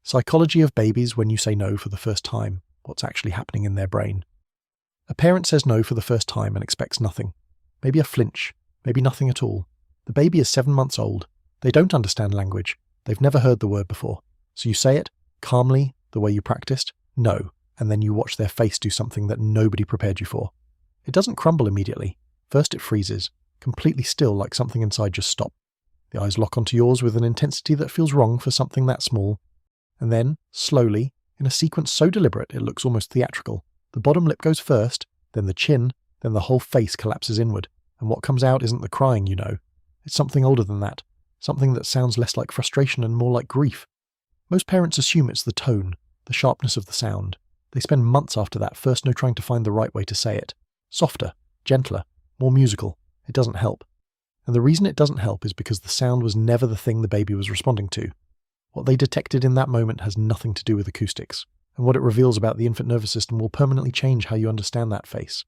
Psychology of babies when you say no for the first time, what's actually happening in their brain. A parent says no for the first time and expects nothing. Maybe a flinch, maybe nothing at all. The baby is 7 months old. They don't understand language. They've never heard the word before. So you say it, calmly, the way you practiced, no, and then you watch their face do something that nobody prepared you for. It doesn't crumble immediately. First it freezes, completely still like something inside just stopped. The eyes lock onto yours with an intensity that feels wrong for something that small. And then, slowly, in a sequence so deliberate it looks almost theatrical, the bottom lip goes first, then the chin, then the whole face collapses inward, and what comes out isn't the crying you know. It's something older than that, something that sounds less like frustration and more like grief. Most parents assume it's the tone, the sharpness of the sound. They spend months after that first trying to find the right way to say it. Softer, gentler, more musical. It doesn't help. And the reason it doesn't help is because the sound was never the thing the baby was responding to. What they detected in that moment has nothing to do with acoustics, and what it reveals about the infant nervous system will permanently change how you understand that face.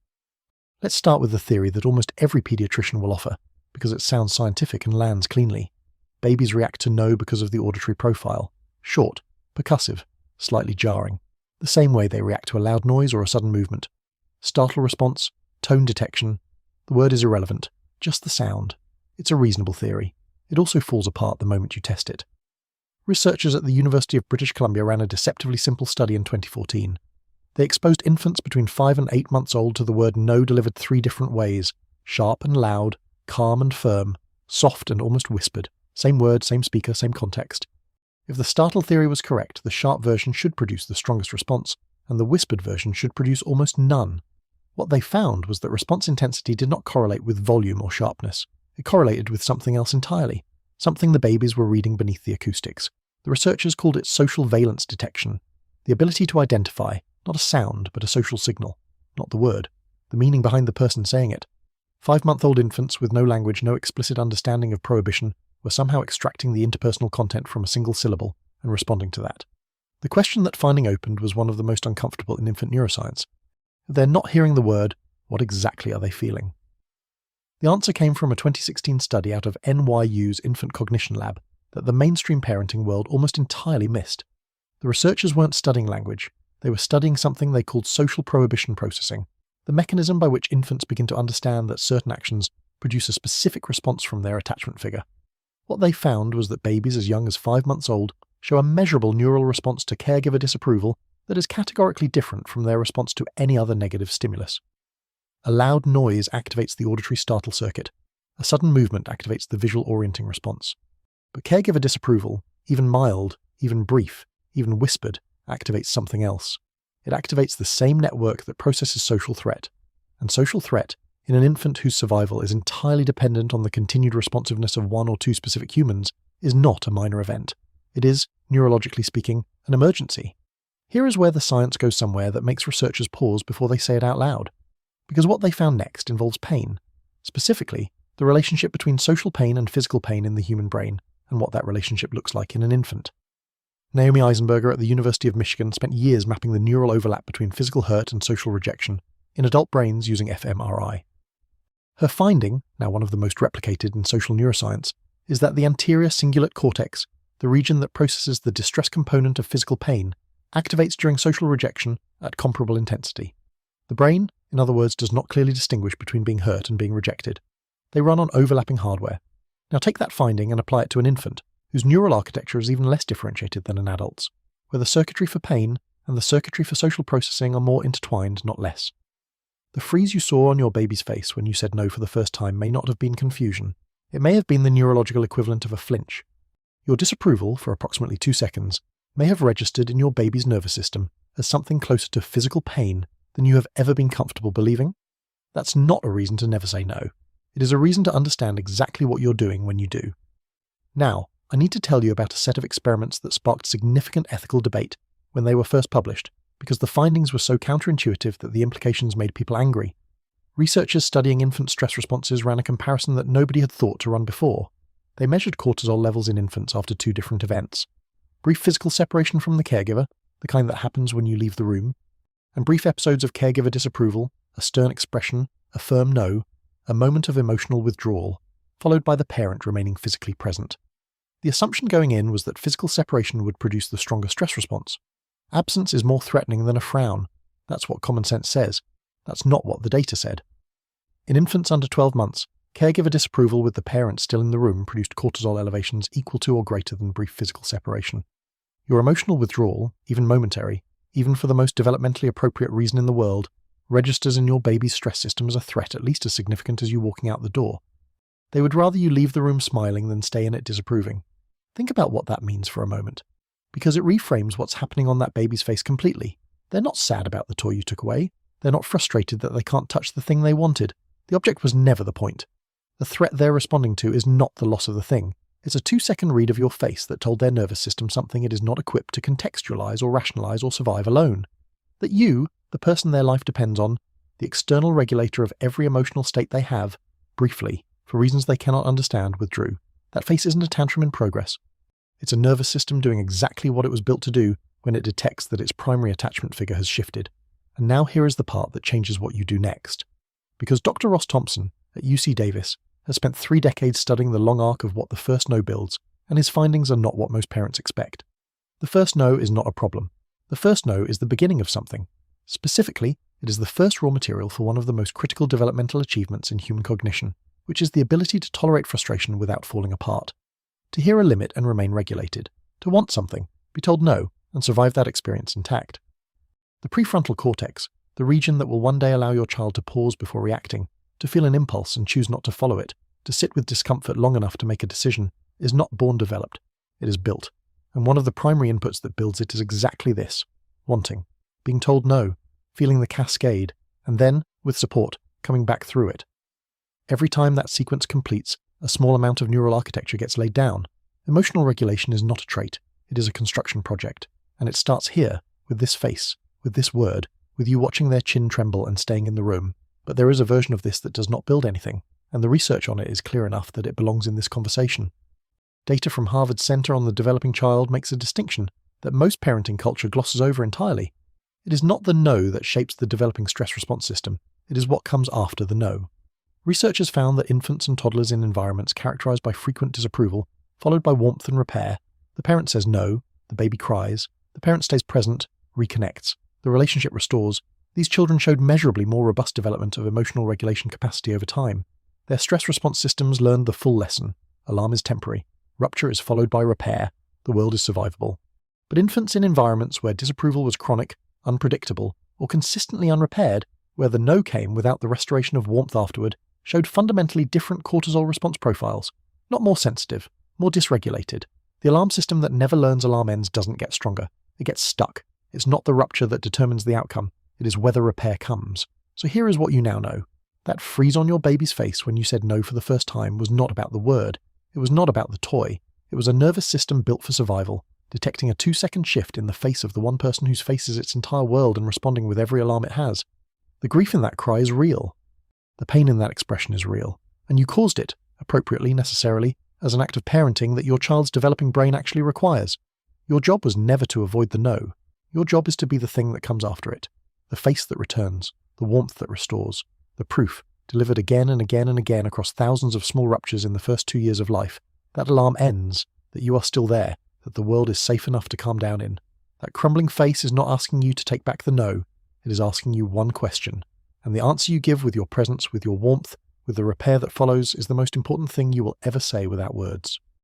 Let's start with the theory that almost every pediatrician will offer, because it sounds scientific and lands cleanly. Babies react to no because of the auditory profile. Short, percussive, slightly jarring. The same way they react to a loud noise or a sudden movement. Startle response, tone detection. The word is irrelevant, just the sound. It's a reasonable theory. It also falls apart the moment you test it. Researchers at the University of British Columbia ran a deceptively simple study in 2014. They exposed infants between 5 and 8 months old to the word no delivered 3 different ways: sharp and loud, calm and firm, soft and almost whispered. Same word, same speaker, same context. If the startle theory was correct, the sharp version should produce the strongest response, and the whispered version should produce almost none. What they found was that response intensity did not correlate with volume or sharpness. It correlated with something else entirely, something the babies were reading beneath the acoustics. The researchers called it social valence detection, the ability to identify, not a sound, but a social signal, not the word, the meaning behind the person saying it. 5-month-old infants with no language, no explicit understanding of prohibition, were somehow extracting the interpersonal content from a single syllable and responding to that. The question that finding opened was one of the most uncomfortable in infant neuroscience. If they're not hearing the word, what exactly are they feeling? The answer came from a 2016 study out of NYU's Infant Cognition Lab that the mainstream parenting world almost entirely missed. The researchers weren't studying language, they were studying something they called social prohibition processing, the mechanism by which infants begin to understand that certain actions produce a specific response from their attachment figure. What they found was that babies as young as 5 months old show a measurable neural response to caregiver disapproval that is categorically different from their response to any other negative stimulus. A loud noise activates the auditory startle circuit. A sudden movement activates the visual orienting response. But caregiver disapproval, even mild, even brief, even whispered, activates something else. It activates the same network that processes social threat. And social threat, in an infant whose survival is entirely dependent on the continued responsiveness of 1 or 2 specific humans, is not a minor event. It is, neurologically speaking, an emergency. Here is where the science goes somewhere that makes researchers pause before they say it out loud. Because what they found next involves pain. Specifically, the relationship between social pain and physical pain in the human brain, and what that relationship looks like in an infant. Naomi Eisenberger at the University of Michigan spent years mapping the neural overlap between physical hurt and social rejection in adult brains using fMRI. Her finding, now one of the most replicated in social neuroscience, is that the anterior cingulate cortex, the region that processes the distress component of physical pain, activates during social rejection at comparable intensity. The brain, in other words, does not clearly distinguish between being hurt and being rejected. They run on overlapping hardware. Now take that finding and apply it to an infant, whose neural architecture is even less differentiated than an adult's, where the circuitry for pain and the circuitry for social processing are more intertwined, not less. The freeze you saw on your baby's face when you said no for the first time may not have been confusion. It may have been the neurological equivalent of a flinch. Your disapproval, for approximately 2 seconds, may have registered in your baby's nervous system as something closer to physical pain than you have ever been comfortable believing. That's not a reason to never say no. It is a reason to understand exactly what you're doing when you do. Now, I need to tell you about a set of experiments that sparked significant ethical debate when they were first published, because the findings were so counterintuitive that the implications made people angry. Researchers studying infant stress responses ran a comparison that nobody had thought to run before. They measured cortisol levels in infants after 2 different events: brief physical separation from the caregiver, the kind that happens when you leave the room, and brief episodes of caregiver disapproval, a stern expression, a firm no, a moment of emotional withdrawal, followed by the parent remaining physically present. The assumption going in was that physical separation would produce the stronger stress response. Absence is more threatening than a frown. That's what common sense says. That's not what the data said. In infants under 12 months, caregiver disapproval with the parent still in the room produced cortisol elevations equal to or greater than brief physical separation. Your emotional withdrawal, even momentary, even for the most developmentally appropriate reason in the world, registers in your baby's stress system as a threat at least as significant as you walking out the door. They would rather you leave the room smiling than stay in it disapproving. Think about what that means for a moment, because it reframes what's happening on that baby's face completely. They're not sad about the toy you took away. They're not frustrated that they can't touch the thing they wanted. The object was never the point. The threat they're responding to is not the loss of the thing. It's a 2-second read of your face that told their nervous system something it is not equipped to contextualize or rationalize or survive alone. That you, the person their life depends on, the external regulator of every emotional state they have, briefly, for reasons they cannot understand, withdrew. That face isn't a tantrum in progress. It's a nervous system doing exactly what it was built to do when it detects that its primary attachment figure has shifted. And now here is the part that changes what you do next. Because Dr. Ross Thompson at UC Davis has spent 3 decades studying the long arc of what the first no builds, and his findings are not what most parents expect. The first no is not a problem. The first no is the beginning of something. Specifically, it is the first raw material for one of the most critical developmental achievements in human cognition, which is the ability to tolerate frustration without falling apart. To hear a limit and remain regulated. To want something, be told no, and survive that experience intact. The prefrontal cortex, the region that will one day allow your child to pause before reacting, to feel an impulse and choose not to follow it, to sit with discomfort long enough to make a decision, is not born developed. It is built. And one of the primary inputs that builds it is exactly this: wanting, being told no, feeling the cascade, and then, with support, coming back through it. Every time that sequence completes, a small amount of neural architecture gets laid down. Emotional regulation is not a trait, it is a construction project, and it starts here, with this face, with this word, with you watching their chin tremble and staying in the room. But there is a version of this that does not build anything, and the research on it is clear enough that it belongs in this conversation. Data from Harvard's Center on the Developing Child makes a distinction that most parenting culture glosses over entirely. It is not the no that shapes the developing stress response system, it is what comes after the no. Researchers found that infants and toddlers in environments characterized by frequent disapproval, followed by warmth and repair, the parent says no, the baby cries, the parent stays present, reconnects, the relationship restores. These children showed measurably more robust development of emotional regulation capacity over time. Their stress response systems learned the full lesson. Alarm is temporary. Rupture is followed by repair. The world is survivable. But infants in environments where disapproval was chronic, unpredictable, or consistently unrepaired, where the no came without the restoration of warmth afterward, showed fundamentally different cortisol response profiles. Not more sensitive, more dysregulated. The alarm system that never learns alarm ends doesn't get stronger. It gets stuck. It's not the rupture that determines the outcome. It is whether repair comes. So here is what you now know. That freeze on your baby's face when you said no for the first time was not about the word. It was not about the toy. It was a nervous system built for survival, detecting a 2-second shift in the face of the one person whose face is its entire world and responding with every alarm it has. The grief in that cry is real. The pain in that expression is real. And you caused it, appropriately, necessarily, as an act of parenting that your child's developing brain actually requires. Your job was never to avoid the no. Your job is to be the thing that comes after it. The face that returns, the warmth that restores, the proof, delivered again and again and again across thousands of small ruptures in the first 2 years of life. That alarm ends, that you are still there, that the world is safe enough to calm down in. That crumbling face is not asking you to take back the no, it is asking you one question. And the answer you give with your presence, with your warmth, with the repair that follows, is the most important thing you will ever say without words.